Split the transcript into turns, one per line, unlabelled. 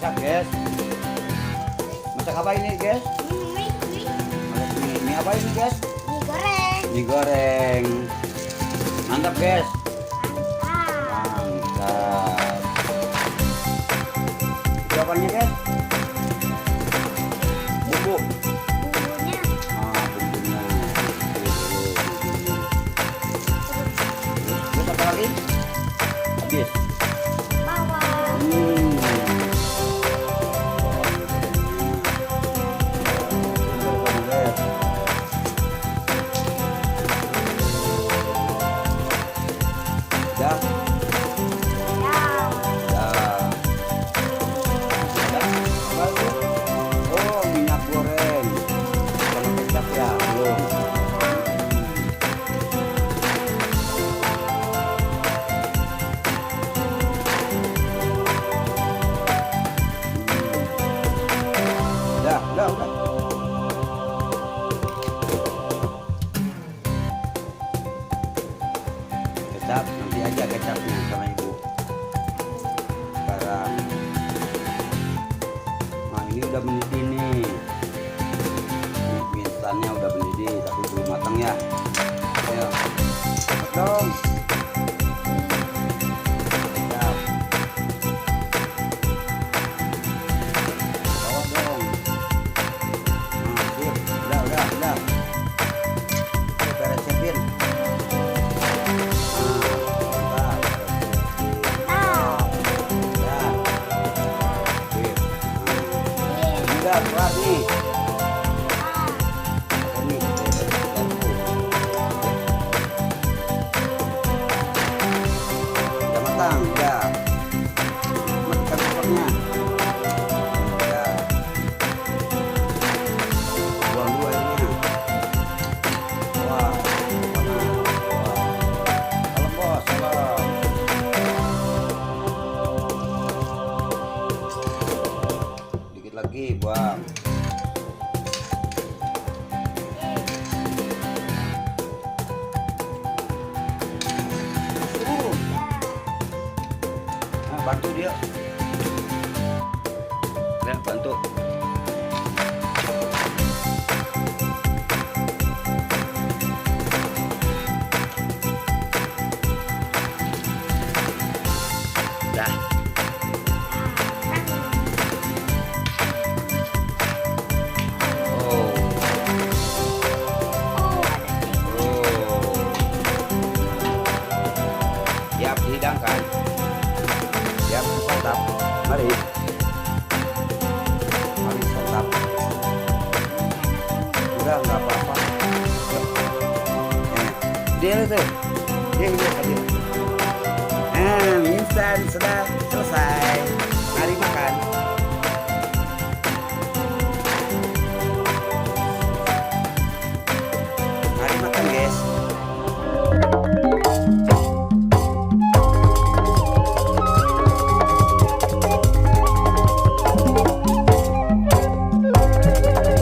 masak guys. Masak apa ini guys? Masak mie apa ini guys?
Mie goreng.
Mie goreng. Mantap guys. Mantap. Itu apanya guys? Bumbu.
Bumbunya.
Bumbunya. Terus apa lagi? Habis.
Bawang.
Dah. Oh, minyak goreng. Kalau kecap ya, belum. Udah. Kecap, nanti aja kecapnya sama ibu. Sekarang. Nah, ini udah mendidih nih. Mie instannya udah mendidih, tapi belum matang ya. Ayo, cepet dong. Kecap. Bawah dong. Nah, sip. Udah. Kita resepin. Keluar nih. Ini udah matang, udah. Matikan kompornya. Udah. Buang dulu airnya. Wah, panas. Salam bos, salam. Dikit lagi, buang. Bantu dia. Ya, bantu. Dah. Siap dihidangkan. Siap santap. Mari santap. Udah nggak apa-apa. Dia itu. Dia. Mie instan sudah selesai.